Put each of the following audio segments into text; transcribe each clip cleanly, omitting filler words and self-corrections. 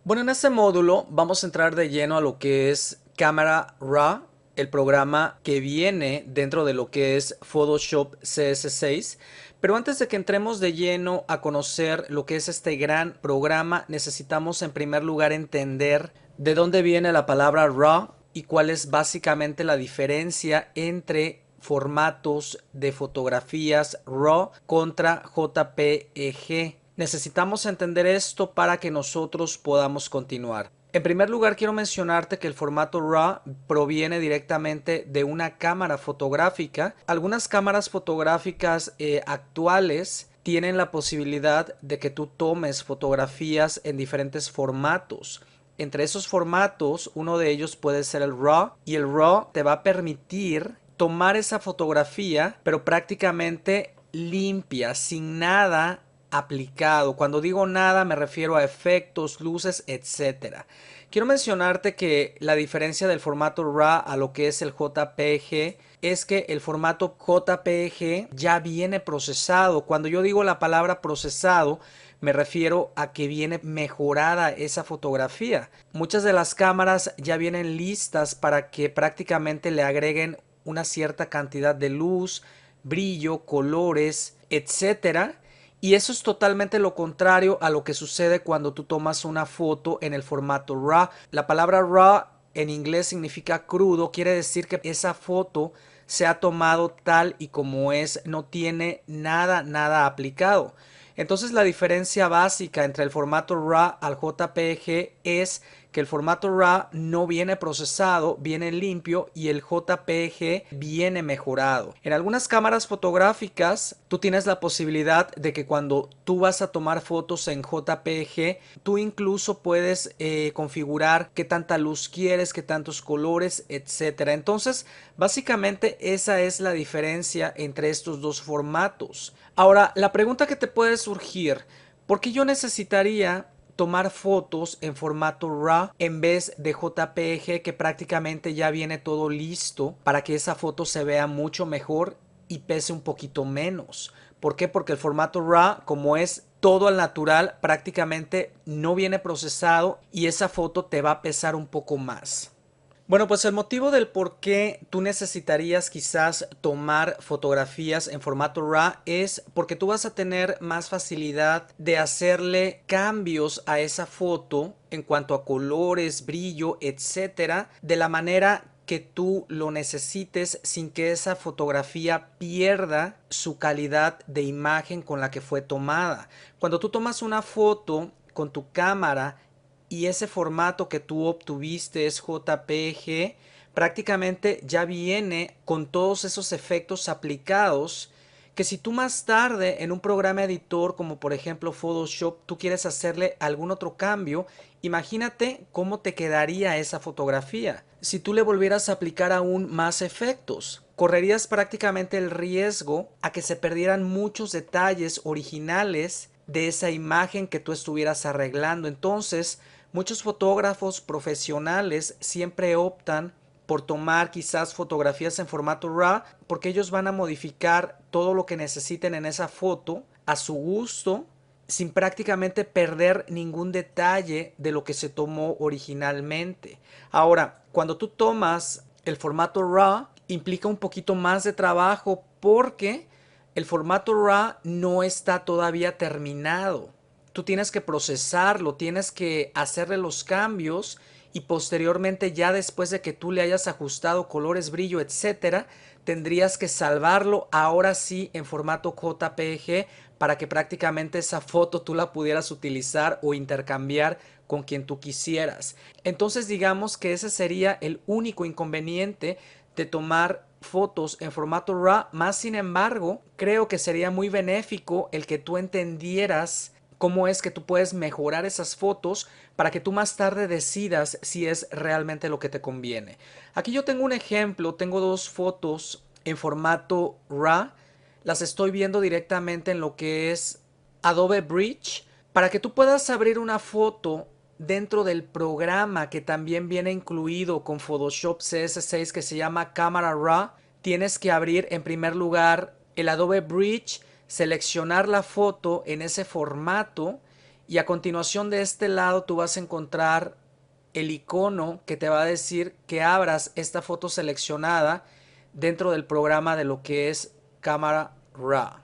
Bueno, en este módulo vamos a entrar de lleno a lo que es Camera Raw, el programa que viene dentro de lo que es Photoshop CS6. Pero antes de que entremos de lleno a conocer lo que es este gran programa, necesitamos en primer lugar entender de dónde viene la palabra RAW y cuál es básicamente la diferencia entre formatos de fotografías RAW contra JPEG. Necesitamos entender esto para que nosotros podamos continuar. En primer lugar, quiero mencionarte que el formato RAW proviene directamente de una cámara fotográfica. Algunas cámaras fotográficas actuales tienen la posibilidad de que tú tomes fotografías en diferentes formatos. Entre esos formatos, uno de ellos puede ser el RAW, y el RAW te va a permitir tomar esa fotografía, pero prácticamente limpia, sin nada aplicado. Cuando digo nada me refiero a efectos, luces, etcétera. Quiero mencionarte que la diferencia del formato RAW a lo que es el JPG es que el formato JPG ya viene procesado. Cuando yo digo la palabra procesado, me refiero a que viene mejorada esa fotografía. Muchas de las cámaras ya vienen listas para que prácticamente le agreguen una cierta cantidad de luz, brillo, colores, etcétera. Y eso es totalmente lo contrario a lo que sucede cuando tú tomas una foto en el formato RAW. La palabra RAW en inglés significa crudo, quiere decir que esa foto se ha tomado tal y como es, no tiene nada aplicado. Entonces la diferencia básica entre el formato RAW al JPG es que el formato RAW no viene procesado, viene limpio, y el JPG viene mejorado. En algunas cámaras fotográficas tú tienes la posibilidad de que cuando tú vas a tomar fotos en JPG, tú incluso puedes configurar qué tanta luz quieres, qué tantos colores, etcétera. Entonces, básicamente esa es la diferencia entre estos dos formatos. Ahora, la pregunta que te puede surgir: ¿por qué yo necesitaría tomar fotos en formato RAW en vez de JPG, que prácticamente ya viene todo listo para que esa foto se vea mucho mejor y pese un poquito menos? ¿Por qué? Porque el formato RAW, como es todo al natural, prácticamente no viene procesado y esa foto te va a pesar un poco más. Bueno, pues el motivo del por qué tú necesitarías quizás tomar fotografías en formato RAW es porque tú vas a tener más facilidad de hacerle cambios a esa foto en cuanto a colores, brillo, etcétera, de la manera que tú lo necesites, sin que esa fotografía pierda su calidad de imagen con la que fue tomada. Cuando tú tomas una foto con tu cámara y ese formato que tú obtuviste es JPG, prácticamente ya viene con todos esos efectos aplicados, que si tú más tarde en un programa editor como por ejemplo Photoshop tú quieres hacerle algún otro cambio, imagínate cómo te quedaría esa fotografía. Si tú le volvieras a aplicar aún más efectos, correrías prácticamente el riesgo a que se perdieran muchos detalles originales de esa imagen que tú estuvieras arreglando. Entonces, muchos fotógrafos profesionales siempre optan por tomar quizás fotografías en formato RAW, porque ellos van a modificar todo lo que necesiten en esa foto a su gusto, sin prácticamente perder ningún detalle de lo que se tomó originalmente. Ahora, cuando tú tomas el formato RAW, implica un poquito más de trabajo, porque el formato RAW no está todavía terminado. Tú tienes que procesarlo, tienes que hacerle los cambios, y posteriormente, ya después de que tú le hayas ajustado colores, brillo, etcétera, tendrías que salvarlo ahora sí en formato JPG, para que prácticamente esa foto tú la pudieras utilizar o intercambiar con quien tú quisieras. Entonces digamos que ese sería el único inconveniente de tomar fotos en formato RAW. Más sin embargo, creo que sería muy benéfico el que tú entendieras cómo es que tú puedes mejorar esas fotos para que tú más tarde decidas si es realmente lo que te conviene. Aquí yo tengo un ejemplo, tengo dos fotos en formato RAW, las estoy viendo directamente en lo que es Adobe Bridge, para que tú puedas abrir una foto dentro del programa que también viene incluido con Photoshop CS6, que se llama Camera Raw. Tienes que abrir en primer lugar el Adobe Bridge, seleccionar la foto en ese formato y a continuación de este lado tú vas a encontrar el icono que te va a decir que abras esta foto seleccionada dentro del programa de lo que es Camera Raw.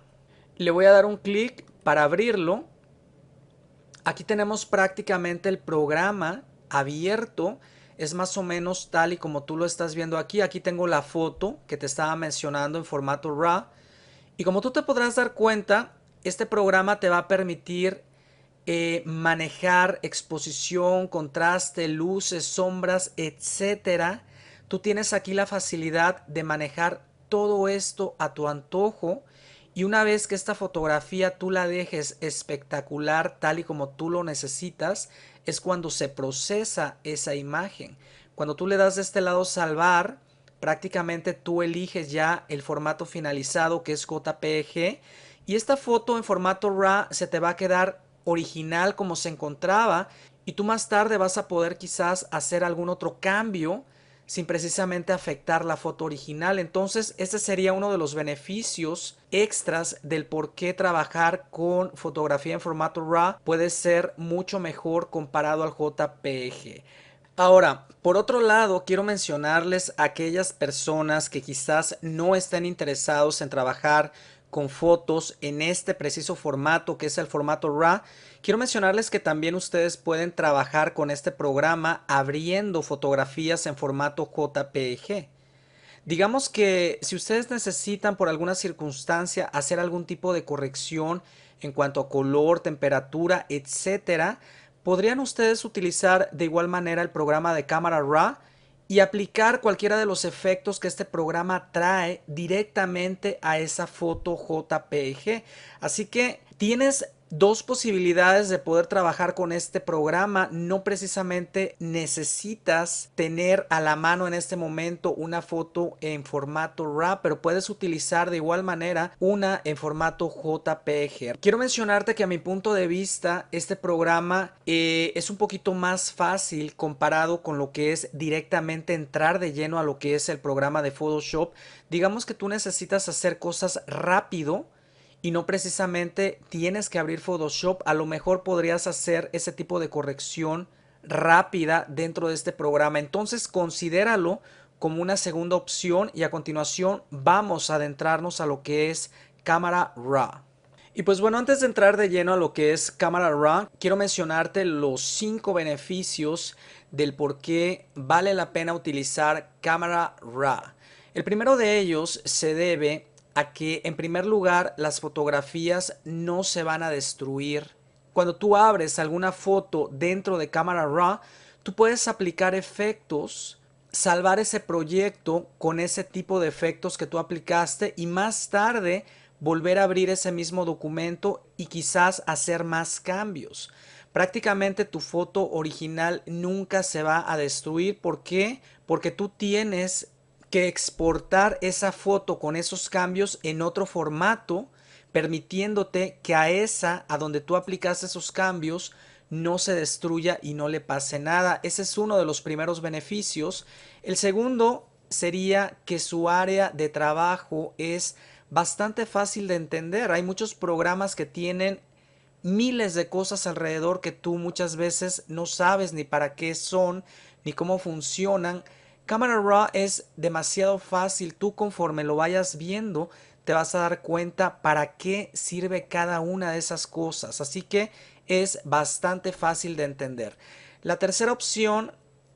Le voy a dar un clic para abrirlo. Aquí tenemos prácticamente el programa abierto. Es más o menos tal y como tú lo estás viendo aquí. Aquí tengo la foto que te estaba mencionando en formato RAW. Y como tú te podrás dar cuenta, este programa te va a permitir manejar exposición, contraste, luces, sombras, etcétera. Tú tienes aquí la facilidad de manejar todo esto a tu antojo, y una vez que esta fotografía tú la dejes espectacular tal y como tú lo necesitas, es cuando se procesa esa imagen. Cuando tú le das de este lado salvar, prácticamente tú eliges ya el formato finalizado, que es JPG, y esta foto en formato RAW se te va a quedar original como se encontraba, y tú más tarde vas a poder quizás hacer algún otro cambio sin precisamente afectar la foto original. Entonces, este sería uno de los beneficios extras del por qué trabajar con fotografía en formato RAW puede ser mucho mejor comparado al JPG. Ahora, por otro lado, quiero mencionarles a aquellas personas que quizás no estén interesados en trabajar con fotos en este preciso formato que es el formato RAW. Quiero mencionarles que también ustedes pueden trabajar con este programa abriendo fotografías en formato JPG. Digamos que si ustedes necesitan por alguna circunstancia hacer algún tipo de corrección en cuanto a color, temperatura, etcétera, podrían ustedes utilizar de igual manera el programa de cámara RAW y aplicar cualquiera de los efectos que este programa trae directamente a esa foto JPG. Así que tienes dos posibilidades de poder trabajar con este programa. No precisamente necesitas tener a la mano en este momento una foto en formato RAW, pero puedes utilizar de igual manera una en formato JPG. Quiero mencionarte que a mi punto de vista este programa es un poquito más fácil comparado con lo que es directamente entrar de lleno a lo que es el programa de Photoshop. Digamos que tú necesitas hacer cosas rápido y no precisamente tienes que abrir Photoshop. A lo mejor podrías hacer ese tipo de corrección rápida dentro de este programa. Entonces considéralo como una segunda opción, y a continuación vamos a adentrarnos a lo que es cámara RAW. Y pues bueno, antes de entrar de lleno a lo que es cámara RAW, quiero mencionarte los 5 beneficios del por qué vale la pena utilizar cámara RAW. El primero de ellos se debe a que, en primer lugar, las fotografías no se van a destruir. Cuando tú abres alguna foto dentro de cámara RAW, tú puedes aplicar efectos, salvar ese proyecto con ese tipo de efectos que tú aplicaste, y más tarde volver a abrir ese mismo documento y quizás hacer más cambios. Prácticamente tu foto original nunca se va a destruir. ¿Por qué? Porque tú tienes que exportar esa foto con esos cambios en otro formato, permitiéndote que a donde tú aplicas esos cambios no se destruya y no le pase nada. Ese es uno de los primeros beneficios. El segundo sería que su área de trabajo es bastante fácil de entender. Hay muchos programas que tienen miles de cosas alrededor que tú muchas veces no sabes ni para qué son ni cómo funcionan. Camera Raw es demasiado fácil. Tú, conforme lo vayas viendo, te vas a dar cuenta para qué sirve cada una de esas cosas. Así que es bastante fácil de entender. La tercera opción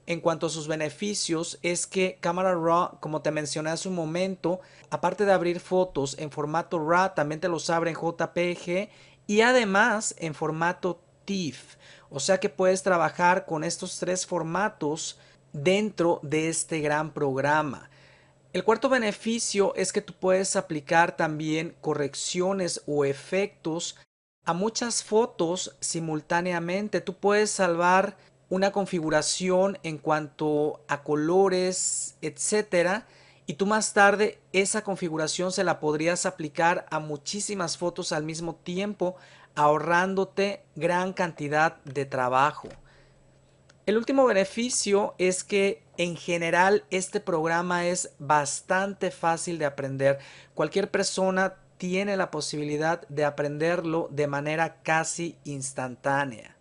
en cuanto a sus beneficios es que Camera Raw, como te mencioné hace un momento, aparte de abrir fotos en formato RAW, también te los abre en JPG y además en formato TIFF. O sea que puedes trabajar con estos tres formatos dentro de este gran programa. El cuarto beneficio es que tú puedes aplicar también correcciones o efectos a muchas fotos simultáneamente. Tú puedes salvar una configuración en cuanto a colores, etcétera, y tú más tarde esa configuración se la podrías aplicar a muchísimas fotos al mismo tiempo, ahorrándote gran cantidad de trabajo. El último beneficio es que en general este programa es bastante fácil de aprender. Cualquier persona tiene la posibilidad de aprenderlo de manera casi instantánea.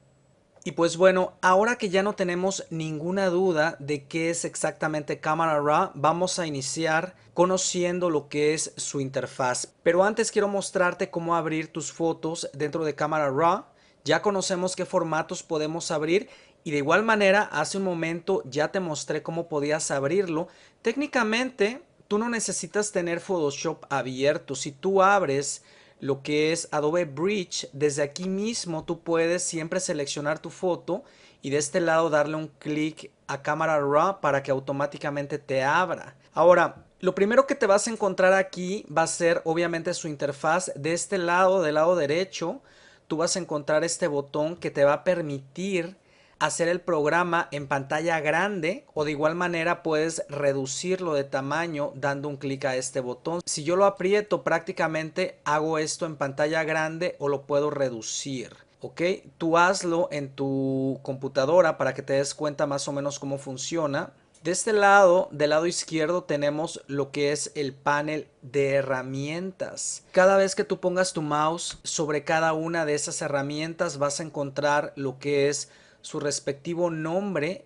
Y pues bueno, ahora que ya no tenemos ninguna duda de qué es exactamente Camera Raw, vamos a iniciar conociendo lo que es su interfaz. Pero antes quiero mostrarte cómo abrir tus fotos dentro de Camera Raw. Ya conocemos qué formatos podemos abrir y de igual manera hace un momento ya te mostré cómo podías abrirlo. Técnicamente tú no necesitas tener Photoshop abierto. Si tú abres lo que es Adobe Bridge, desde aquí mismo tú puedes siempre seleccionar tu foto y de este lado darle un clic a Camera Raw para que automáticamente te abra. Ahora, lo primero que te vas a encontrar aquí va a ser obviamente su interfaz. De este lado, del lado derecho, tú vas a encontrar este botón que te va a permitir hacer el programa en pantalla grande, o de igual manera puedes reducirlo de tamaño dando un clic a este botón. Si yo lo aprieto, prácticamente hago esto en pantalla grande o lo puedo reducir. ¿Ok? Tú hazlo en tu computadora para que te des cuenta más o menos cómo funciona. De este lado, del lado izquierdo, tenemos lo que es el panel de herramientas. Cada vez que tú pongas tu mouse sobre cada una de esas herramientas, vas a encontrar lo que es su respectivo nombre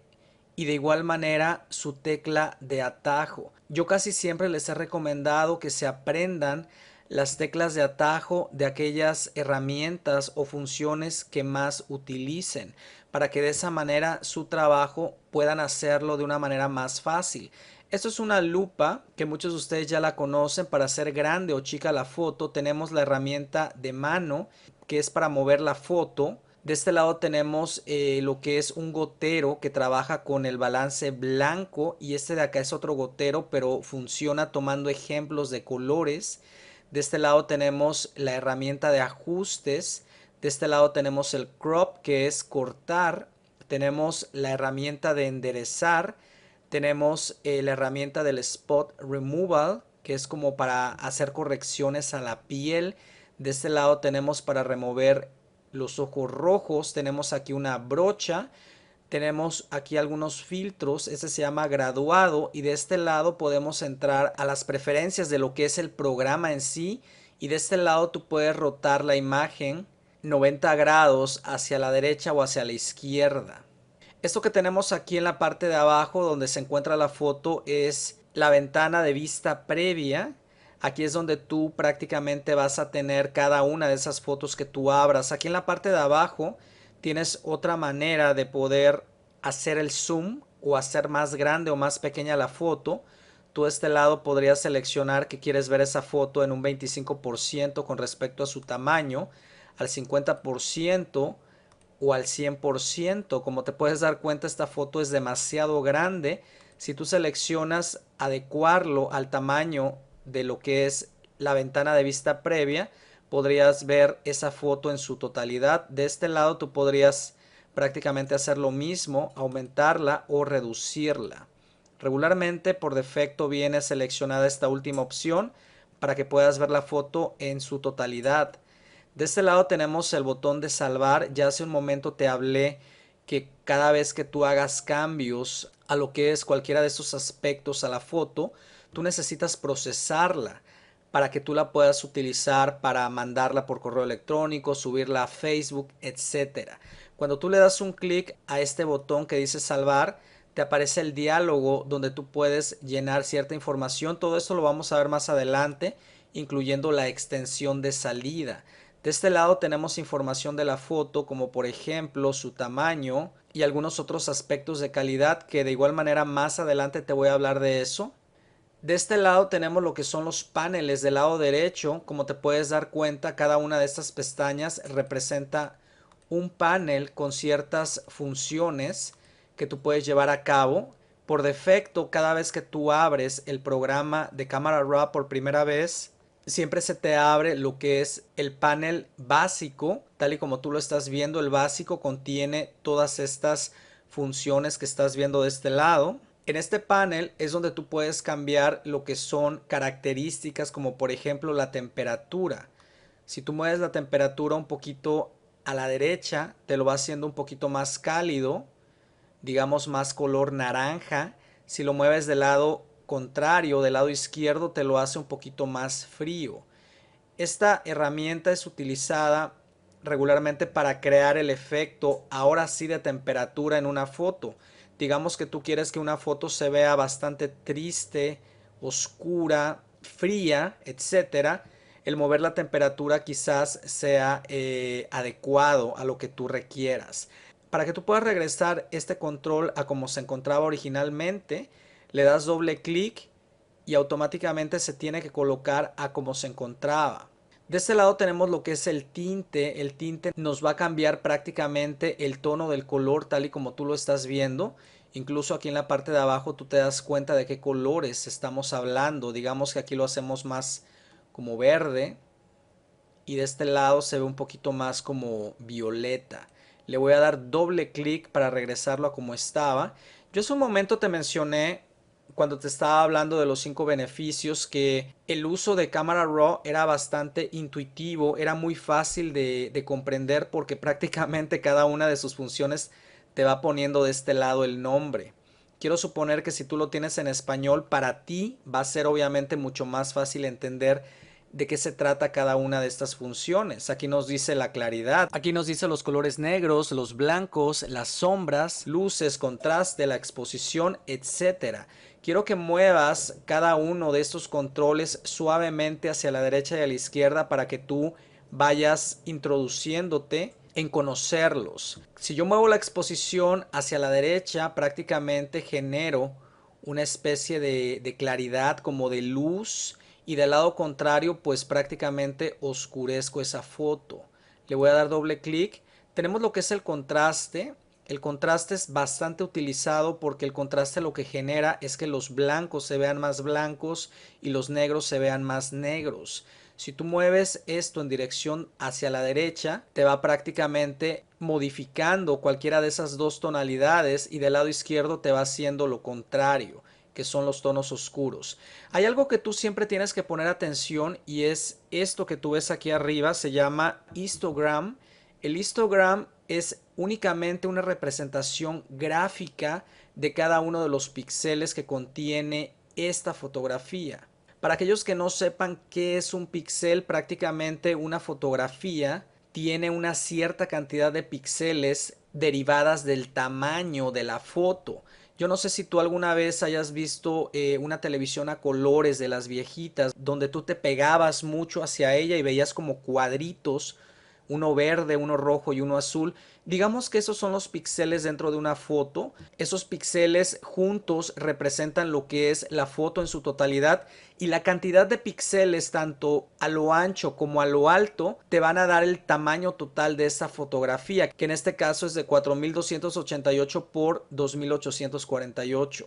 y de igual manera su tecla de atajo. Yo casi siempre les he recomendado que se aprendan las teclas de atajo de aquellas herramientas o funciones que más utilicen, para que de esa manera su trabajo puedan hacerlo de una manera más fácil. Esto es una lupa que muchos de ustedes ya la conocen. Para hacer grande o chica la foto tenemos la herramienta de mano, que es para mover la foto. De este lado tenemos lo que es un gotero que trabaja con el balance blanco, y este de acá es otro gotero pero funciona tomando ejemplos de colores. De este lado tenemos la herramienta de ajustes. De este lado tenemos el crop, que es cortar. Tenemos la herramienta de enderezar. Tenemos la herramienta del spot removal, que es como para hacer correcciones a la piel. De este lado tenemos para remover los ojos rojos. Tenemos aquí una brocha. Tenemos aquí algunos filtros. Este se llama graduado, y de este lado podemos entrar a las preferencias de lo que es el programa en sí, y de este lado tú puedes rotar la imagen 90 grados hacia la derecha o hacia la izquierda. Esto que tenemos aquí en la parte de abajo donde se encuentra la foto es la ventana de vista previa. Aquí es donde tú prácticamente vas a tener cada una de esas fotos que tú abras. Aquí en la parte de abajo tienes otra manera de poder hacer el zoom o hacer más grande o más pequeña la foto. Tú de este lado podrías seleccionar que quieres ver esa foto en un 25% con respecto a su tamaño, al 50% o al 100%. Como te puedes dar cuenta, esta foto es demasiado grande. Si tú seleccionas adecuarlo al tamaño de lo que es la ventana de vista previa, podrías ver esa foto en su totalidad. De este lado tú podrías prácticamente hacer lo mismo, aumentarla o reducirla. Regularmente por defecto viene seleccionada esta última opción para que puedas ver la foto en su totalidad. De este lado tenemos el botón de salvar. Ya hace un momento te hablé que cada vez que tú hagas cambios a lo que es cualquiera de estos aspectos a la foto, tú necesitas procesarla para que tú la puedas utilizar para mandarla por correo electrónico, subirla a Facebook, etcétera. Cuando tú le das un clic a este botón que dice salvar, te aparece el diálogo donde tú puedes llenar cierta información. Todo esto lo vamos a ver más adelante, incluyendo la extensión de salida. De este lado tenemos información de la foto, como por ejemplo su tamaño y algunos otros aspectos de calidad, que de igual manera más adelante te voy a hablar de eso. De este lado tenemos lo que son los paneles del lado derecho. Como te puedes dar cuenta, cada una de estas pestañas representa un panel con ciertas funciones que tú puedes llevar a cabo. Por defecto, cada vez que tú abres el programa de Camera Raw por primera vez, siempre se te abre lo que es el panel básico. Tal y como tú lo estás viendo, el básico contiene todas estas funciones que estás viendo de este lado. En este panel es donde tú puedes cambiar lo que son características, como por ejemplo la temperatura. Si tú mueves la temperatura un poquito a la derecha, te lo va haciendo un poquito más cálido, digamos más color naranja. Si lo mueves del lado contrario, del lado izquierdo, te lo hace un poquito más frío. Esta herramienta es utilizada regularmente para crear el efecto, ahora sí, de temperatura en una foto. Digamos que tú quieres que una foto se vea bastante triste, oscura, fría, etcétera. El mover la temperatura quizás sea adecuado a lo que tú requieras. Para que tú puedas regresar este control a como se encontraba originalmente, le das doble clic y automáticamente se tiene que colocar a como se encontraba. De este lado tenemos lo que es el tinte. El tinte nos va a cambiar prácticamente el tono del color tal y como tú lo estás viendo. Incluso aquí en la parte de abajo tú te das cuenta de qué colores estamos hablando. Digamos que aquí lo hacemos más como verde y de este lado se ve un poquito más como violeta. Le voy a dar doble clic para regresarlo a como estaba. Yo hace un momento te mencioné, cuando te estaba hablando de los 5 beneficios, que el uso de cámara RAW era bastante intuitivo, era muy fácil de comprender porque prácticamente cada una de sus funciones te va poniendo de este lado el nombre. Quiero suponer que si tú lo tienes en español, para ti va a ser obviamente mucho más fácil entender de qué se trata cada una de estas funciones. Aquí nos dice la claridad, aquí nos dice los colores negros, los blancos, las sombras, luces, contraste, la exposición, etcétera. Quiero que muevas cada uno de estos controles suavemente hacia la derecha y a la izquierda para que tú vayas introduciéndote en conocerlos. Si yo muevo la exposición hacia la derecha, prácticamente genero una especie de claridad, como de luz, y del lado contrario pues prácticamente oscurezco esa foto. Le voy a dar doble clic. Tenemos lo que es el contraste. El contraste es bastante utilizado porque el contraste lo que genera es que los blancos se vean más blancos y los negros se vean más negros. Si tú mueves esto en dirección hacia la derecha, te va prácticamente modificando cualquiera de esas dos tonalidades, y del lado izquierdo te va haciendo lo contrario, que son los tonos oscuros. Hay algo que tú siempre tienes que poner atención, y es esto que tú ves aquí arriba, se llama histogram. El histogram es únicamente una representación gráfica de cada uno de los píxeles que contiene esta fotografía. Para aquellos que no sepan qué es un píxel, prácticamente una fotografía tiene una cierta cantidad de píxeles derivadas del tamaño de la foto. Yo no sé si tú alguna vez hayas visto una televisión a colores de las viejitas, donde tú te pegabas mucho hacia ella y veías como cuadritos, uno verde, uno rojo y uno azul. Digamos que esos son los píxeles dentro de una foto. Esos píxeles juntos representan lo que es la foto en su totalidad, y la cantidad de píxeles tanto a lo ancho como a lo alto te van a dar el tamaño total de esa fotografía, que en este caso es de 4288 por 2848.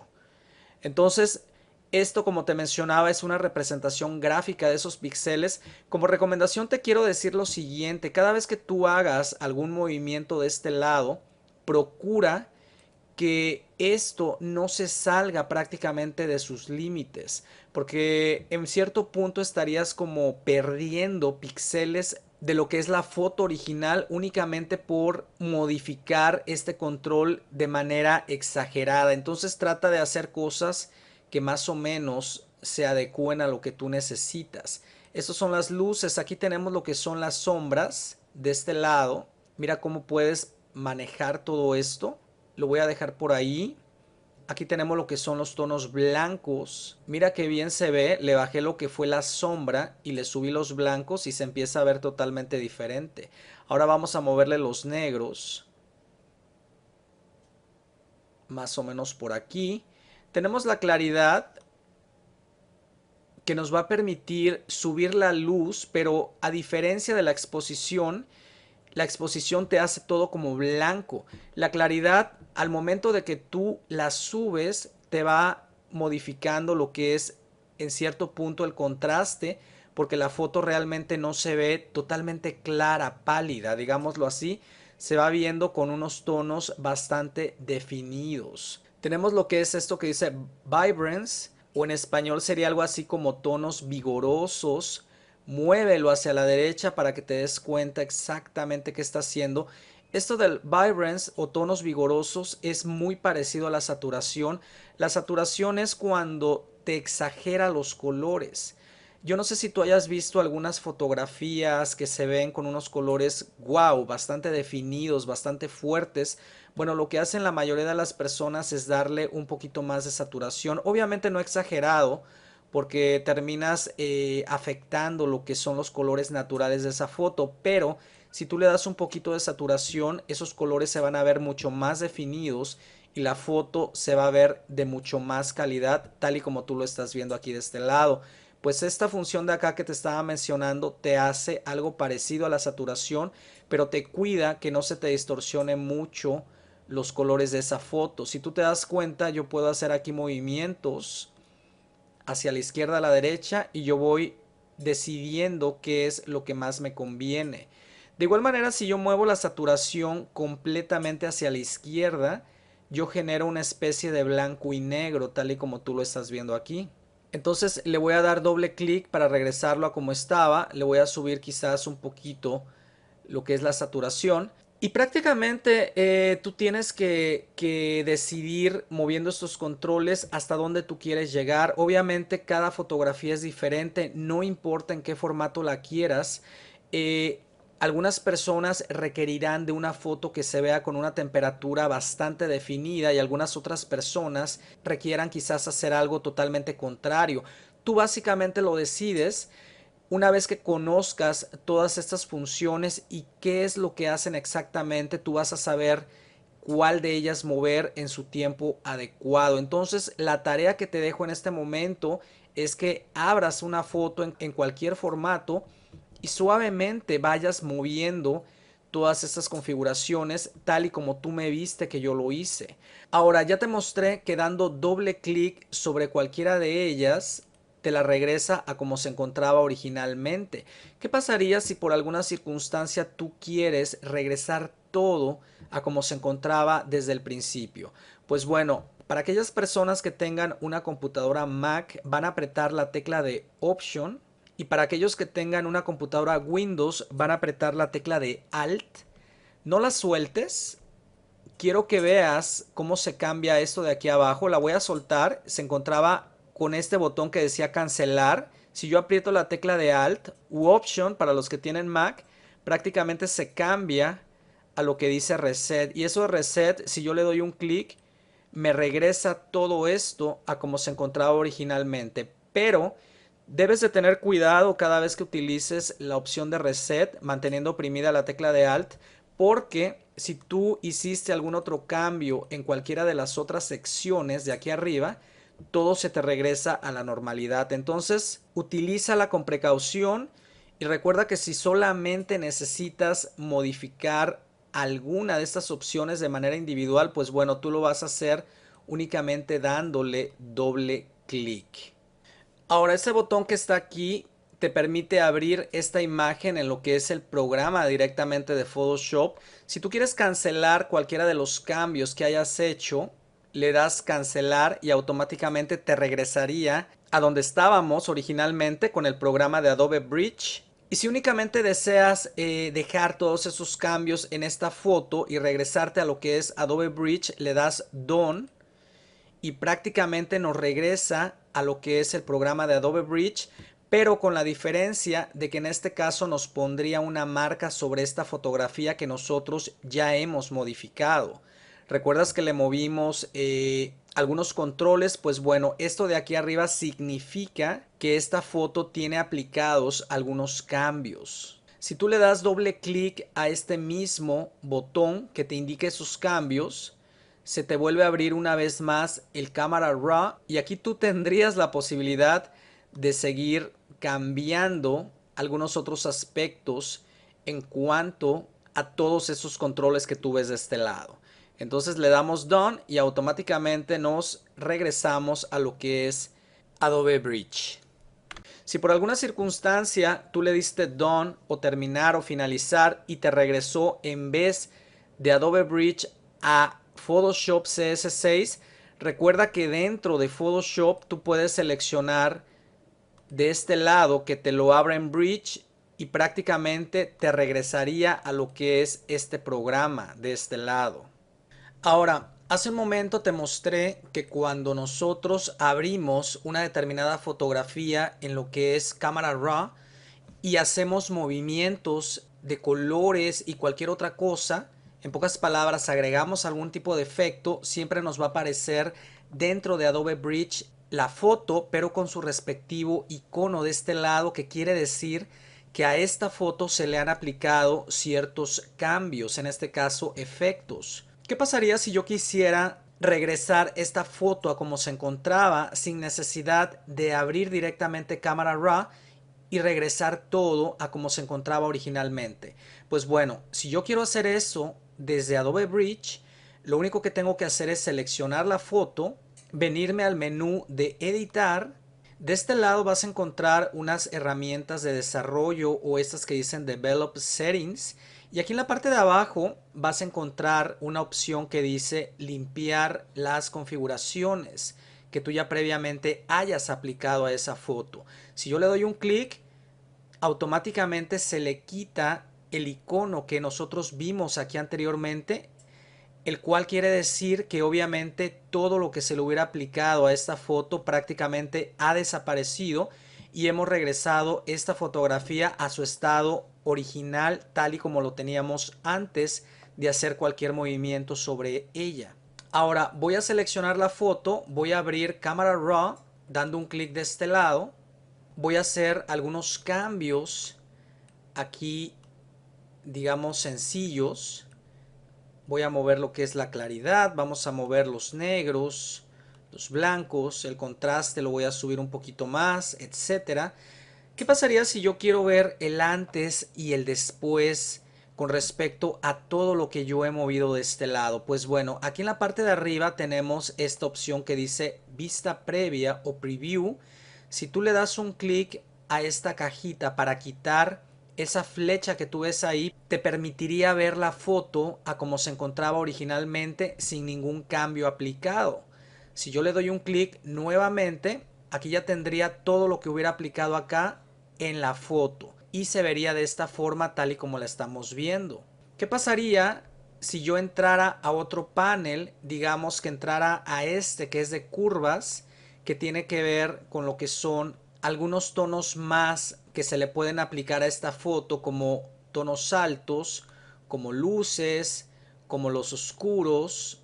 Entonces, esto, como te mencionaba, es una representación gráfica de esos píxeles. Como recomendación te quiero decir lo siguiente: cada vez que tú hagas algún movimiento de este lado, procura que esto no se salga prácticamente de sus límites, porque en cierto punto estarías como perdiendo píxeles de lo que es la foto original únicamente por modificar este control de manera exagerada. Entonces trata de hacer cosas que más o menos se adecúen a lo que tú necesitas. Estas son las luces. Aquí tenemos lo que son las sombras de este lado. Mira cómo puedes manejar todo esto. Lo voy a dejar por ahí. Aquí tenemos lo que son los tonos blancos. Mira qué bien se ve. Le bajé lo que fue la sombra y le subí los blancos y se empieza a ver totalmente diferente. Ahora vamos a moverle los negros. Más o menos por aquí. Tenemos la claridad, que nos va a permitir subir la luz, pero a diferencia de la exposición te hace todo como blanco. La claridad, al momento de que tú la subes, te va modificando lo que es en cierto punto el contraste, porque la foto realmente no se ve totalmente clara, pálida, digámoslo así. Se va viendo con unos tonos bastante definidos. Tenemos lo que es esto que dice vibrance, o en español sería algo así como tonos vigorosos. Muévelo hacia la derecha para que te des cuenta exactamente qué está haciendo. Esto del vibrance o tonos vigorosos es muy parecido a la saturación. La saturación es cuando te exagera los colores. Yo no sé si tú hayas visto algunas fotografías que se ven con unos colores wow, bastante definidos, bastante fuertes. Bueno, lo que hacen la mayoría de las personas es darle un poquito más de saturación. Obviamente no exagerado, porque terminas afectando lo que son los colores naturales de esa foto, pero si tú le das un poquito de saturación, esos colores se van a ver mucho más definidos y la foto se va a ver de mucho más calidad, tal y como tú lo estás viendo aquí de este lado. Pues esta función de acá que te estaba mencionando te hace algo parecido a la saturación, pero te cuida que no se te distorsione mucho los colores de esa foto. Si tú te das cuenta, yo puedo hacer aquí movimientos hacia la izquierda a la derecha y yo voy decidiendo qué es lo que más me conviene. De igual manera, si yo muevo la saturación completamente hacia la izquierda, yo genero una especie de blanco y negro, tal y como tú lo estás viendo aquí. Entonces le voy a dar doble clic para regresarlo a como estaba. Le voy a subir quizás un poquito lo que es la saturación. Y prácticamente tú tienes que decidir moviendo estos controles hasta dónde tú quieres llegar. Obviamente cada fotografía es diferente, no importa en qué formato la quieras. Eh, Algunas personas requerirán de una foto que se vea con una temperatura bastante definida y algunas otras personas requieran quizás hacer algo totalmente contrario. Tú básicamente lo decides una vez que conozcas todas estas funciones y qué es lo que hacen exactamente, tú vas a saber cuál de ellas mover en su tiempo adecuado. Entonces, la tarea que te dejo en este momento es que abras una foto en cualquier formato y suavemente vayas moviendo todas estas configuraciones tal y como tú me viste que yo lo hice. Ahora ya te mostré que dando doble clic sobre cualquiera de ellas te la regresa a como se encontraba originalmente. ¿Qué pasaría si por alguna circunstancia tú quieres regresar todo a como se encontraba desde el principio? Pues bueno, para aquellas personas que tengan una computadora Mac van a apretar la tecla de Option y para aquellos que tengan una computadora Windows van a apretar la tecla de Alt. No la sueltes. Quiero que veas cómo se cambia esto de aquí abajo. La voy a soltar. Se encontraba con este botón que decía cancelar. Si yo aprieto la tecla de Alt u Option para los que tienen Mac, prácticamente se cambia a lo que dice Reset. Y eso de Reset, si yo le doy un clic, me regresa todo esto a como se encontraba originalmente. Pero debes de tener cuidado cada vez que utilices la opción de Reset, manteniendo oprimida la tecla de Alt, porque si tú hiciste algún otro cambio en cualquiera de las otras secciones de aquí arriba, todo se te regresa a la normalidad. Entonces, utilízala con precaución y recuerda que si solamente necesitas modificar alguna de estas opciones de manera individual, pues bueno, tú lo vas a hacer únicamente dándole doble clic. Ahora, este botón que está aquí te permite abrir esta imagen en lo que es el programa directamente de Photoshop. Si tú quieres cancelar cualquiera de los cambios que hayas hecho, le das cancelar y automáticamente te regresaría a donde estábamos originalmente con el programa de Adobe Bridge. Y si únicamente deseas dejar todos esos cambios en esta foto y regresarte a lo que es Adobe Bridge, le das Done y prácticamente nos regresa a lo que es el programa de Adobe Bridge, pero con la diferencia de que en este caso nos pondría una marca sobre esta fotografía que nosotros ya hemos modificado. ¿Recuerdas que le movimos algunos controles? Pues bueno, esto de aquí arriba significa que esta foto tiene aplicados algunos cambios. Si tú le das doble clic a este mismo botón que te indique esos cambios, se te vuelve a abrir una vez más el Camera Raw y aquí tú tendrías la posibilidad de seguir cambiando algunos otros aspectos en cuanto a todos esos controles que tú ves de este lado. Entonces le damos Done y automáticamente nos regresamos a lo que es Adobe Bridge. Si por alguna circunstancia tú le diste Done o terminar o finalizar y te regresó en vez de Adobe Bridge a Photoshop CS6, recuerda que dentro de Photoshop tú puedes seleccionar de este lado que te lo abra en Bridge y prácticamente te regresaría a lo que es este programa de este lado. Ahora, hace un momento te mostré que cuando nosotros abrimos una determinada fotografía en lo que es cámara RAW y hacemos movimientos de colores y cualquier otra cosa, en pocas palabras agregamos algún tipo de efecto, siempre nos va a aparecer dentro de Adobe Bridge la foto, pero con su respectivo icono de este lado, que quiere decir que a esta foto se le han aplicado ciertos cambios, en este caso efectos. ¿Qué pasaría si yo quisiera regresar esta foto a como se encontraba sin necesidad de abrir directamente cámara RAW y regresar todo a como se encontraba originalmente? Pues bueno, si yo quiero hacer eso desde Adobe Bridge, lo único que tengo que hacer es seleccionar la foto, venirme al menú de editar. De este lado vas a encontrar unas herramientas de desarrollo o estas que dicen Develop Settings. Y aquí en la parte de abajo vas a encontrar una opción que dice limpiar las configuraciones que tú ya previamente hayas aplicado a esa foto. Si yo le doy un clic, automáticamente se le quita el icono que nosotros vimos aquí anteriormente, el cual quiere decir que obviamente todo lo que se le hubiera aplicado a esta foto prácticamente ha desaparecido y hemos regresado esta fotografía a su estado original, tal y como lo teníamos antes de hacer cualquier movimiento sobre ella. Ahora voy a seleccionar la foto, voy a abrir cámara RAW dando un clic de este lado, voy a hacer algunos cambios aquí, digamos sencillos. Voy a mover lo que es la claridad, vamos a mover los negros, los blancos, el contraste lo voy a subir un poquito más, etcétera. ¿Qué pasaría si yo quiero ver el antes y el después con respecto a todo lo que yo he movido de este lado? Pues bueno, aquí en la parte de arriba tenemos esta opción que dice vista previa o preview. Si tú le das un clic a esta cajita para quitar esa flecha que tú ves ahí, te permitiría ver la foto a como se encontraba originalmente sin ningún cambio aplicado. Si yo le doy un clic nuevamente, aquí ya tendría todo lo que hubiera aplicado acá en la foto y se vería de esta forma tal y como la estamos viendo. ¿Qué pasaría si yo entrara a otro panel? Digamos que entrara a este que es de curvas, que tiene que ver con lo que son algunos tonos más que se le pueden aplicar a esta foto, como tonos altos, como luces, como los oscuros,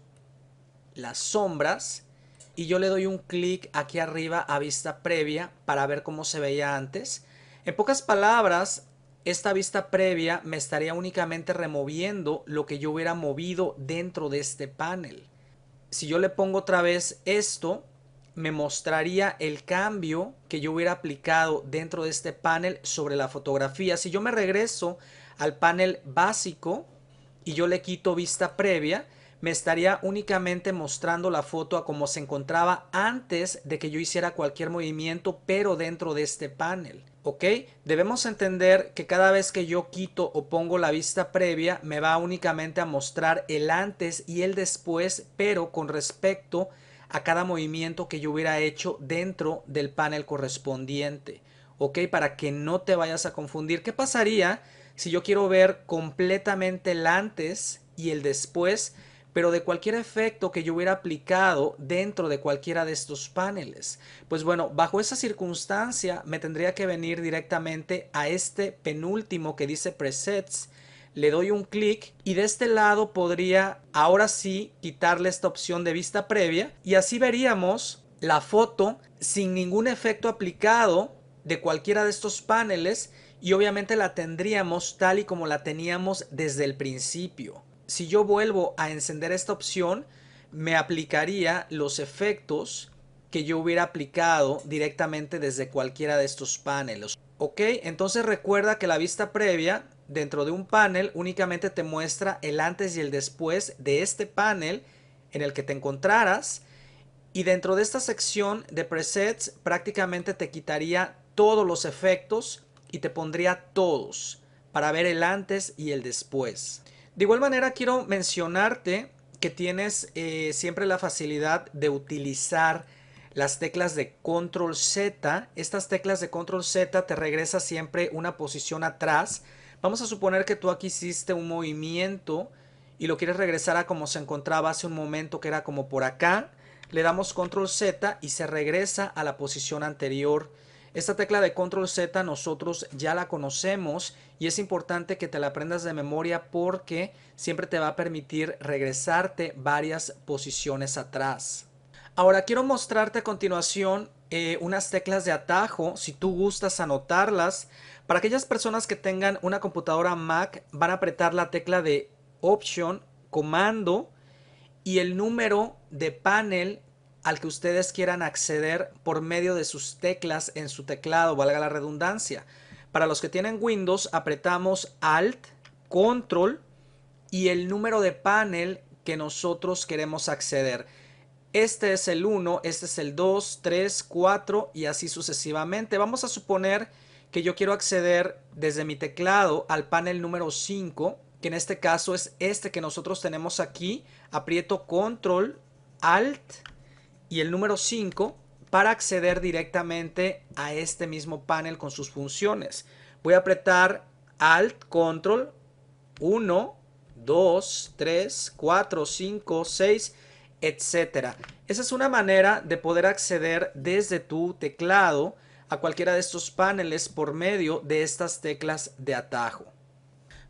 las sombras. Y yo le doy un clic aquí arriba a vista previa para ver cómo se veía antes. En pocas palabras, esta vista previa me estaría únicamente removiendo lo que yo hubiera movido dentro de este panel. Si yo le pongo otra vez esto, me mostraría el cambio que yo hubiera aplicado dentro de este panel sobre la fotografía. Si yo me regreso al panel básico y yo le quito vista previa, me estaría únicamente mostrando la foto a como se encontraba antes de que yo hiciera cualquier movimiento, pero dentro de este panel. ¿Ok? Debemos entender que cada vez que yo quito o pongo la vista previa, me va únicamente a mostrar el antes y el después, pero con respecto a cada movimiento que yo hubiera hecho dentro del panel correspondiente. ¿Ok? Para que no te vayas a confundir. ¿Qué pasaría si yo quiero ver completamente el antes y el después, pero de cualquier efecto que yo hubiera aplicado dentro de cualquiera de estos paneles? Pues bueno, bajo esa circunstancia me tendría que venir directamente a este penúltimo que dice presets, le doy un clic y de este lado podría ahora sí quitarle esta opción de vista previa y así veríamos la foto sin ningún efecto aplicado de cualquiera de estos paneles y obviamente la tendríamos tal y como la teníamos desde el principio. Si yo vuelvo a encender esta opción, me aplicaría los efectos que yo hubiera aplicado directamente desde cualquiera de estos paneles. Ok, entonces recuerda que la vista previa dentro de un panel únicamente te muestra el antes y el después de este panel en el que te encontraras, y dentro de esta sección de presets prácticamente te quitaría todos los efectos y te pondría todos para ver el antes y el después. De igual manera quiero mencionarte que tienes siempre la facilidad de utilizar las teclas de control Z. Estas teclas de control Z te regresa siempre una posición atrás. Vamos a suponer que tú aquí hiciste un movimiento y lo quieres regresar a como se encontraba hace un momento, que era como por acá, le damos control Z y se regresa a la posición anterior. Esta tecla de control Z nosotros ya la conocemos y es importante que te la aprendas de memoria porque siempre te va a permitir regresarte varias posiciones atrás. Ahora quiero mostrarte a continuación unas teclas de atajo, si tú gustas anotarlas. Para aquellas personas que tengan una computadora Mac, van a apretar la tecla de Option, Comando y el número de panel al que ustedes quieran acceder por medio de sus teclas en su teclado, valga la redundancia. Para los que tienen Windows, apretamos Alt, Control y el número de panel que nosotros queremos acceder. Este es el 1, este es el 2, 3, 4 y así sucesivamente. Vamos a suponer que yo quiero acceder desde mi teclado al panel número 5, que en este caso es este que nosotros tenemos aquí. Aprieto Control, Alt y el número 5 para acceder directamente a este mismo panel con sus funciones. Voy a apretar Alt, Control, 1, 2, 3, 4, 5, 6, etcétera. Esa es una manera de poder acceder desde tu teclado a cualquiera de estos paneles por medio de estas teclas de atajo.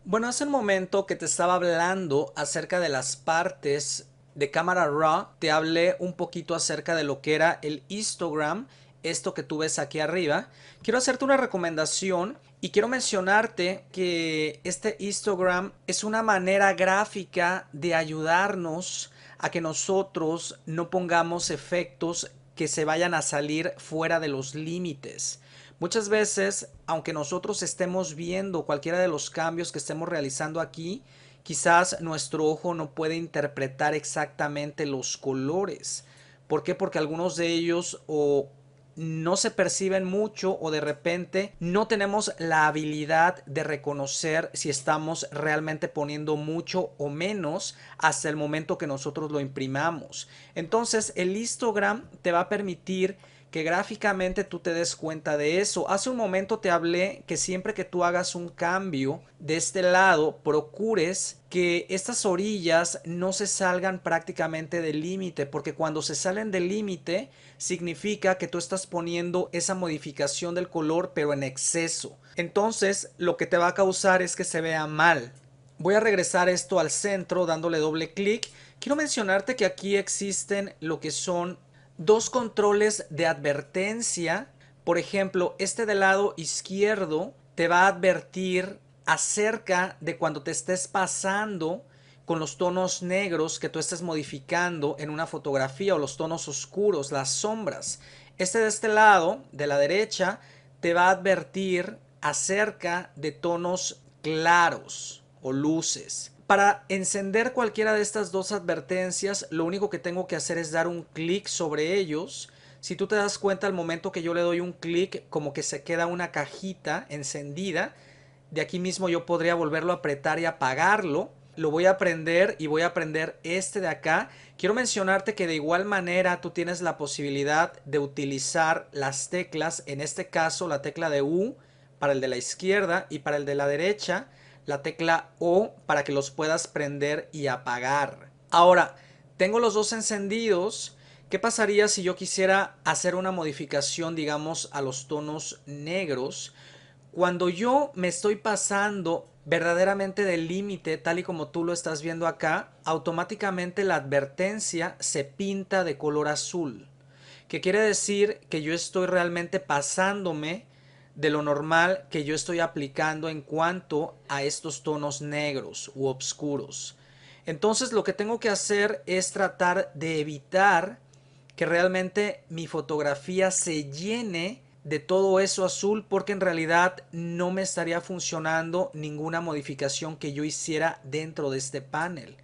Bueno, hace un momento que te estaba hablando acerca de las partes de cámara RAW, te hablé un poquito acerca de lo que era el histogram, esto que tú ves aquí arriba. Quiero hacerte una recomendación y quiero mencionarte que este histogram es una manera gráfica de ayudarnos a que nosotros no pongamos efectos que se vayan a salir fuera de los límites. Muchas veces, aunque nosotros estemos viendo cualquiera de los cambios que estemos realizando aquí, quizás nuestro ojo no puede interpretar exactamente los colores. ¿Por qué? Porque algunos de ellos o no se perciben mucho o de repente no tenemos la habilidad de reconocer si estamos realmente poniendo mucho o menos hasta el momento que nosotros lo imprimamos. Entonces el histogram te va a permitir que gráficamente tú te des cuenta de eso. Hace un momento te hablé que siempre que tú hagas un cambio de este lado, procures que estas orillas no se salgan prácticamente del límite, porque cuando se salen del límite significa que tú estás poniendo esa modificación del color pero en exceso. Entonces lo que te va a causar es que se vea mal. Voy a regresar esto al centro dándole doble clic. Quiero mencionarte que aquí existen lo que son dos controles de advertencia. Por ejemplo, este del lado izquierdo te va a advertir acerca de cuando te estés pasando con los tonos negros que tú estés modificando en una fotografía o los tonos oscuros, las sombras. Este de este lado, de la derecha, te va a advertir acerca de tonos claros o luces. Para encender cualquiera de estas dos advertencias, lo único que tengo que hacer es dar un clic sobre ellos. Si tú te das cuenta, al momento que yo le doy un clic, como que se queda una cajita encendida. De aquí mismo yo podría volverlo a apretar y apagarlo. Lo voy a prender y voy a prender este de acá. Quiero mencionarte que de igual manera tú tienes la posibilidad de utilizar las teclas, en este caso la tecla de U para el de la izquierda y para el de la derecha la tecla O para que los puedas prender y apagar. Ahora, tengo los dos encendidos. ¿Qué pasaría si yo quisiera hacer una modificación, digamos, a los tonos negros? Cuando yo me estoy pasando verdaderamente del límite, tal y como tú lo estás viendo acá, automáticamente la advertencia se pinta de color azul, que quiere decir que yo estoy realmente pasándome de lo normal que yo estoy aplicando en cuanto a estos tonos negros u oscuros. Entonces lo que tengo que hacer es tratar de evitar que realmente mi fotografía se llene de todo eso azul, porque en realidad no me estaría funcionando ninguna modificación que yo hiciera dentro de este panel.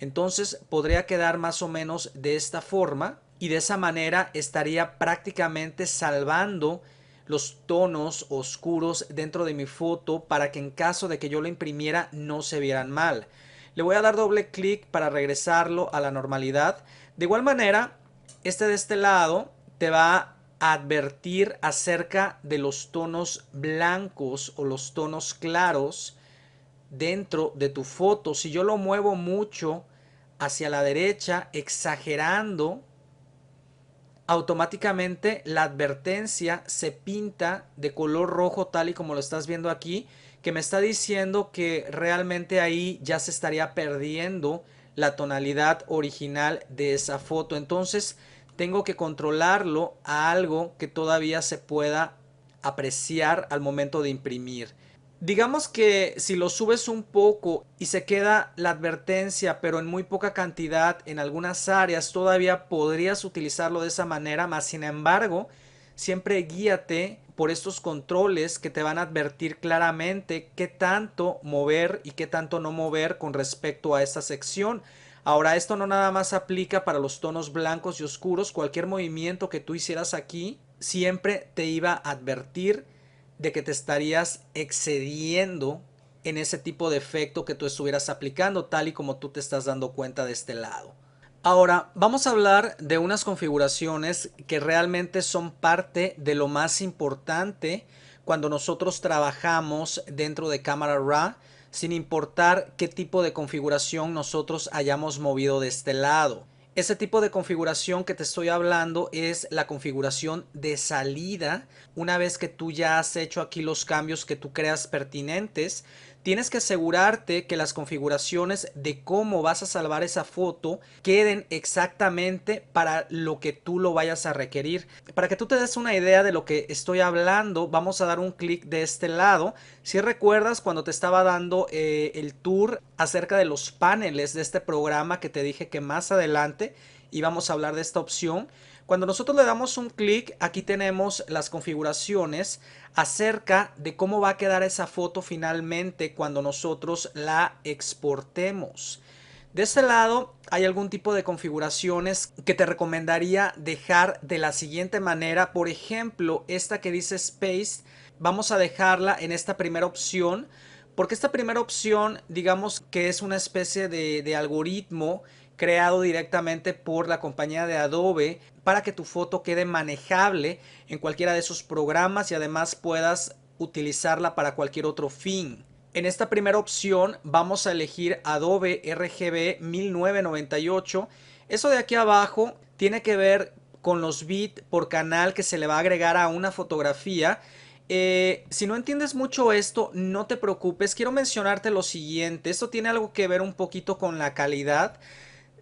Entonces podría quedar más o menos de esta forma y de esa manera estaría prácticamente salvando los tonos oscuros dentro de mi foto para que en caso de que yo lo imprimiera no se vieran mal. Le voy a dar doble clic para regresarlo a la normalidad. De igual manera, este de este lado te va a advertir acerca de los tonos blancos o los tonos claros dentro de tu foto. Si yo lo muevo mucho hacia la derecha, exagerando, automáticamente la advertencia se pinta de color rojo tal y como lo estás viendo aquí, que me está diciendo que realmente ahí ya se estaría perdiendo la tonalidad original de esa foto. Entonces tengo que controlarlo a algo que todavía se pueda apreciar al momento de imprimir. Digamos que si lo subes un poco y se queda la advertencia, pero en muy poca cantidad en algunas áreas, todavía podrías utilizarlo de esa manera, más sin embargo, siempre guíate por estos controles que te van a advertir claramente qué tanto mover y qué tanto no mover con respecto a esta sección. Ahora, esto no nada más aplica para los tonos blancos y oscuros. Cualquier movimiento que tú hicieras aquí siempre te iba a advertir de que te estarías excediendo en ese tipo de efecto que tú estuvieras aplicando, tal y como tú te estás dando cuenta de este lado. Ahora vamos a hablar de unas configuraciones que realmente son parte de lo más importante cuando nosotros trabajamos dentro de Camera Raw, sin importar qué tipo de configuración nosotros hayamos movido de este lado. Ese tipo de configuración que te estoy hablando es la configuración de salida. Una vez que tú ya has hecho aquí los cambios que tú creas pertinentes, tienes que asegurarte que las configuraciones de cómo vas a salvar esa foto queden exactamente para lo que tú lo vayas a requerir. Para que tú te des una idea de lo que estoy hablando, vamos a dar un clic de este lado. Si recuerdas cuando te estaba dando el tour acerca de los paneles de este programa, que te dije que más adelante íbamos a hablar de esta opción. Cuando nosotros le damos un clic, aquí tenemos las configuraciones acerca de cómo va a quedar esa foto finalmente cuando nosotros la exportemos. De este lado hay algún tipo de configuraciones que te recomendaría dejar de la siguiente manera. Por ejemplo, esta que dice Space, vamos a dejarla en esta primera opción, porque esta primera opción, digamos que es una especie de algoritmo creado directamente por la compañía de Adobe para que tu foto quede manejable en cualquiera de esos programas y además puedas utilizarla para cualquier otro fin. En esta primera opción vamos a elegir Adobe RGB 1998. Eso de aquí abajo tiene que ver con los bits por canal que se le va a agregar a una fotografía. Si no entiendes mucho esto, no te preocupes. Quiero mencionarte lo siguiente. Esto tiene algo que ver un poquito con la calidad.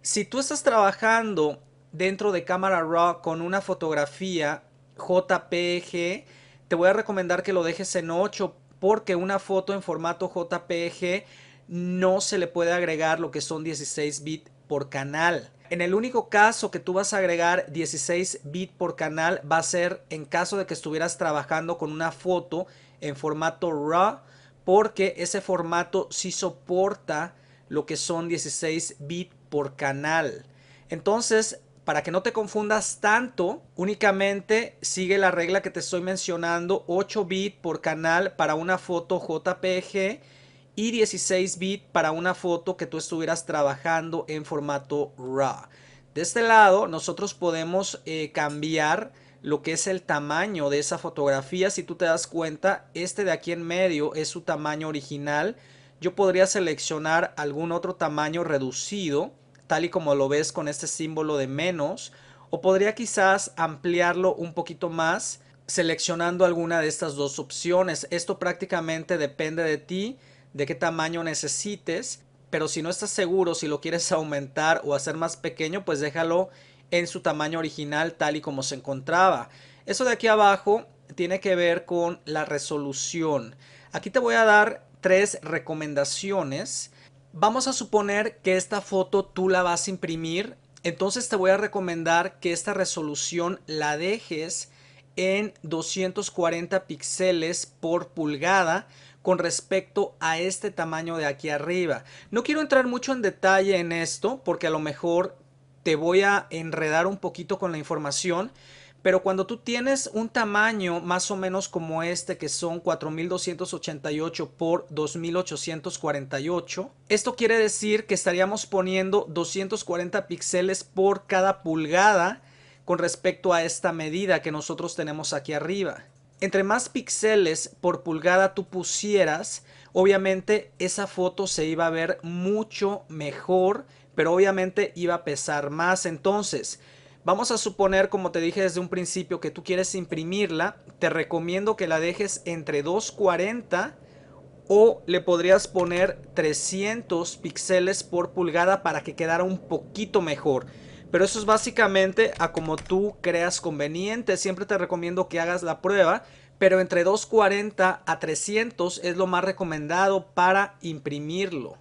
Si tú estás trabajando dentro de Camera Raw con una fotografía JPG, te voy a recomendar que lo dejes en 8, porque una foto en formato JPG no se le puede agregar lo que son 16 bits por canal. En el único caso que tú vas a agregar 16 bits por canal va a ser en caso de que estuvieras trabajando con una foto en formato RAW, porque ese formato sí soporta lo que son 16 bits por canal. Entonces, para que no te confundas tanto, únicamente sigue la regla que te estoy mencionando: 8 bits por canal para una foto JPG y 16 bits para una foto que tú estuvieras trabajando en formato RAW. De este lado nosotros podemos cambiar lo que es el tamaño de esa fotografía. Si tú te das cuenta, este de aquí en medio es su tamaño original. Yo podría seleccionar algún otro tamaño reducido, tal y como lo ves con este símbolo de menos, o podría quizás ampliarlo un poquito más seleccionando alguna de estas dos opciones. Esto prácticamente depende de ti, de qué tamaño necesites, pero si no estás seguro si lo quieres aumentar o hacer más pequeño, pues déjalo en su tamaño original tal y como se encontraba. Eso de aquí abajo tiene que ver con la resolución. Aquí te voy a dar 3 recomendaciones. Vamos a suponer que esta foto tú la vas a imprimir, entonces te voy a recomendar que esta resolución la dejes en 240 píxeles por pulgada con respecto a este tamaño de aquí arriba. No quiero entrar mucho en detalle en esto porque a lo mejor te voy a enredar un poquito con la información, pero cuando tú tienes un tamaño más o menos como este, que son 4288 por 2848, esto quiere decir que estaríamos poniendo 240 píxeles por cada pulgada con respecto a esta medida que nosotros tenemos aquí arriba. Entre más píxeles por pulgada tú pusieras, obviamente esa foto se iba a ver mucho mejor, pero obviamente iba a pesar más. Entonces, vamos a suponer, como te dije desde un principio, que tú quieres imprimirla. Te recomiendo que la dejes entre 240 o le podrías poner 300 píxeles por pulgada para que quedara un poquito mejor. Pero eso es básicamente a como tú creas conveniente. Siempre te recomiendo que hagas la prueba, pero entre 240 a 300 es lo más recomendado para imprimirlo.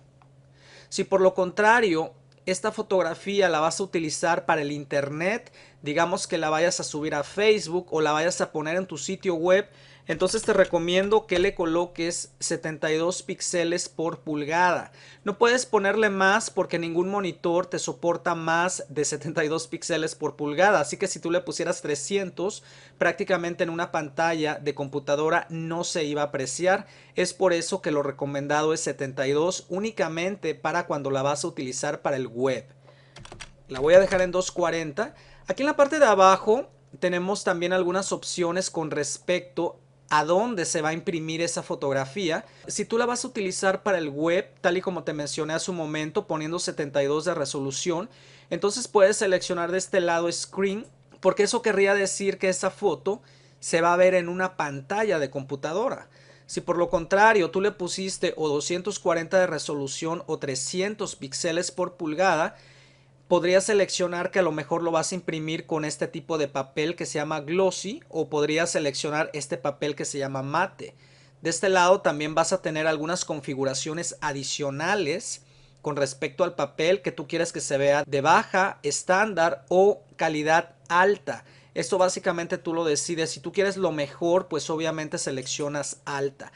Si por lo contrario esta fotografía la vas a utilizar para el internet, digamos que la vayas a subir a Facebook o la vayas a poner en tu sitio web, entonces te recomiendo que le coloques 72 píxeles por pulgada. No puedes ponerle más porque ningún monitor te soporta más de 72 píxeles por pulgada. Así que si tú le pusieras 300, prácticamente en una pantalla de computadora no se iba a apreciar. Es por eso que lo recomendado es 72 únicamente para cuando la vas a utilizar para el web. La voy a dejar en 240. Aquí en la parte de abajo tenemos también algunas opciones con respecto a dónde se va a imprimir esa fotografía. Si tú la vas a utilizar para el web, tal y como te mencioné hace un momento, poniendo 72 de resolución, entonces puedes seleccionar de este lado Screen, porque eso querría decir que esa foto se va a ver en una pantalla de computadora. Si por lo contrario tú le pusiste o 240 de resolución o 300 píxeles por pulgada, podrías seleccionar que a lo mejor lo vas a imprimir con este tipo de papel que se llama glossy, o podrías seleccionar este papel que se llama mate. De este lado también vas a tener algunas configuraciones adicionales con respecto al papel que tú quieres que se vea de baja, estándar o calidad alta. Esto básicamente tú lo decides. Si tú quieres lo mejor, pues obviamente seleccionas alta.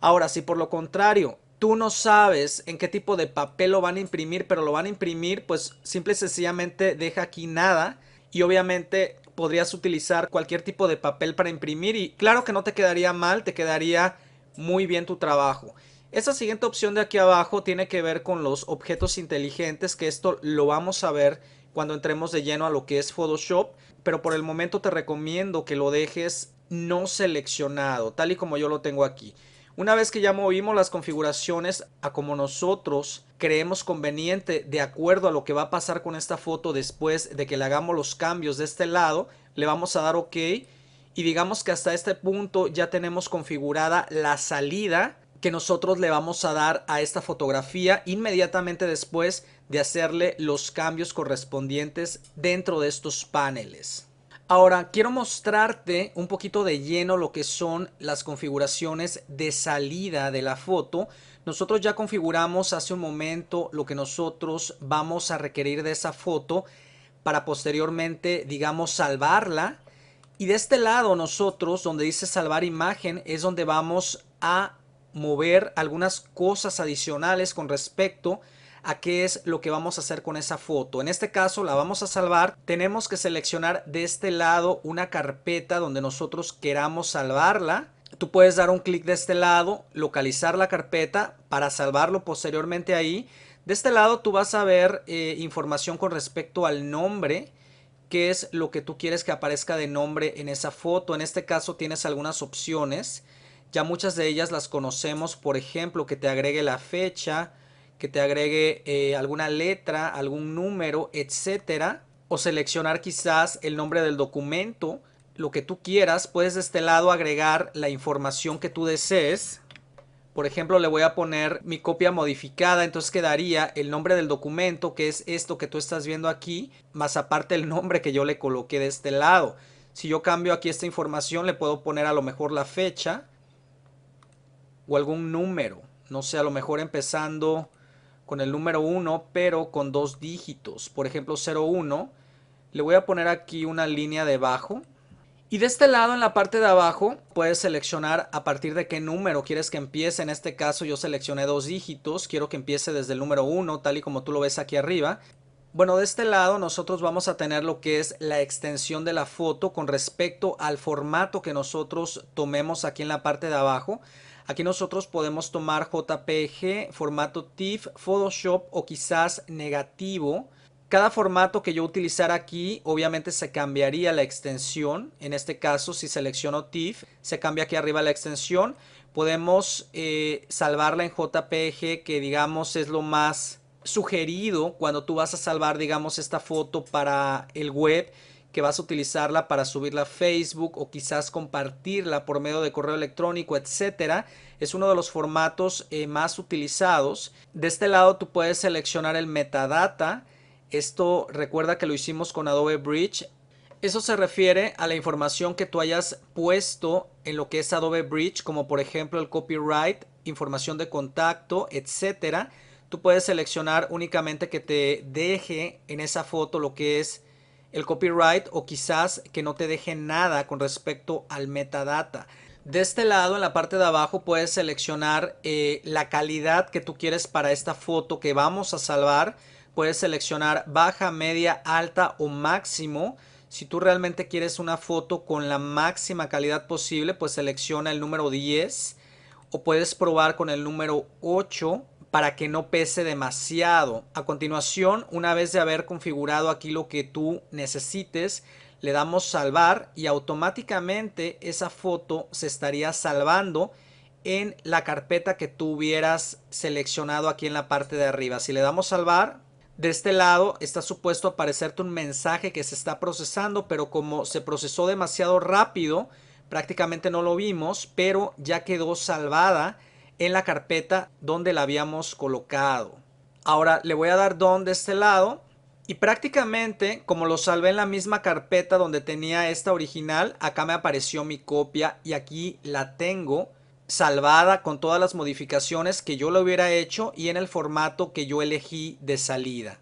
Ahora, si por lo contrario tú no sabes en qué tipo de papel lo van a imprimir, pero lo van a imprimir, pues simple y sencillamente deja aquí nada, y obviamente podrías utilizar cualquier tipo de papel para imprimir y claro que no te quedaría mal, te quedaría muy bien tu trabajo. Esta siguiente opción de aquí abajo tiene que ver con los objetos inteligentes, que esto lo vamos a ver cuando entremos de lleno a lo que es Photoshop, pero por el momento te recomiendo que lo dejes no seleccionado, tal y como yo lo tengo aquí. Una vez que ya movimos las configuraciones a como nosotros creemos conveniente de acuerdo a lo que va a pasar con esta foto después de que le hagamos los cambios de este lado, le vamos a dar OK y digamos que hasta este punto ya tenemos configurada la salida que nosotros le vamos a dar a esta fotografía inmediatamente después de hacerle los cambios correspondientes dentro de estos paneles. Ahora quiero mostrarte un poquito de lleno lo que son las configuraciones de salida de la foto. Nosotros ya configuramos hace un momento lo que nosotros vamos a requerir de esa foto para posteriormente, digamos, salvarla. Y de este lado nosotros, donde dice salvar imagen, es donde vamos a mover algunas cosas adicionales con respecto a qué es lo que vamos a hacer con esa foto. En este caso la vamos a salvar. Tenemos que seleccionar de este lado una carpeta donde nosotros queramos salvarla. Tú puedes dar un clic de este lado, localizar la carpeta para salvarlo posteriormente ahí. De este lado tú vas a ver información con respecto al nombre, qué es lo que tú quieres que aparezca de nombre en esa foto. En este caso tienes algunas opciones, ya muchas de ellas las conocemos, por ejemplo, que te agregue la fecha, que te agregue alguna letra, algún número, etcétera, o seleccionar quizás el nombre del documento, lo que tú quieras. Puedes de este lado agregar la información que tú desees. Por ejemplo, le voy a poner mi copia modificada, entonces quedaría el nombre del documento, que es esto que tú estás viendo aquí, más aparte el nombre que yo le coloqué de este lado. Si yo cambio aquí esta información, le puedo poner a lo mejor la fecha o algún número. No sé, a lo mejor empezando con el número 1, pero con 2 dígitos. Por ejemplo, 01. Le voy a poner aquí una línea debajo. Y de este lado en la parte de abajo puedes seleccionar a partir de qué número quieres que empiece. En este caso yo seleccioné 2 dígitos, quiero que empiece desde el número 1, tal y como tú lo ves aquí arriba. Bueno, de este lado nosotros vamos a tener lo que es la extensión de la foto con respecto al formato que nosotros tomemos aquí en la parte de abajo. Aquí nosotros podemos tomar JPG, formato TIFF, Photoshop o quizás negativo. Cada formato que yo utilizara aquí, obviamente se cambiaría la extensión. En este caso, si selecciono TIFF, se cambia aquí arriba la extensión. Podemos salvarla en JPG, que digamos es lo más sugerido cuando tú vas a salvar, digamos, esta foto para el web, que vas a utilizarla para subirla a Facebook o quizás compartirla por medio de correo electrónico, etcétera. Es uno de los formatos más utilizados. De este lado tú puedes seleccionar el metadata. Esto recuerda que lo hicimos con Adobe Bridge. Eso se refiere a la información que tú hayas puesto en lo que es Adobe Bridge, como por ejemplo el copyright, información de contacto, etcétera. Tú puedes seleccionar únicamente que te deje en esa foto lo que es el copyright o quizás que no te deje nada con respecto al metadata. De este lado, en la parte de abajo, puedes seleccionar la calidad que tú quieres para esta foto que vamos a salvar. Puedes seleccionar baja, media, alta o máximo. Si tú realmente quieres una foto con la máxima calidad posible, pues selecciona el número 10 o puedes probar con el número 8 para que no pese demasiado. A continuación, una vez de haber configurado aquí lo que tú necesites, le damos salvar y automáticamente esa foto se estaría salvando en la carpeta que tú hubieras seleccionado aquí en la parte de arriba. Si le damos salvar, de este lado está supuesto aparecerte un mensaje que se está procesando, pero como se procesó demasiado rápido, prácticamente no lo vimos, pero ya quedó salvada en la carpeta donde la habíamos colocado. Ahora le voy a dar done de este lado y prácticamente como lo salvé en la misma carpeta donde tenía esta original, acá me apareció mi copia y aquí la tengo salvada con todas las modificaciones que yo le hubiera hecho y en el formato que yo elegí de salida.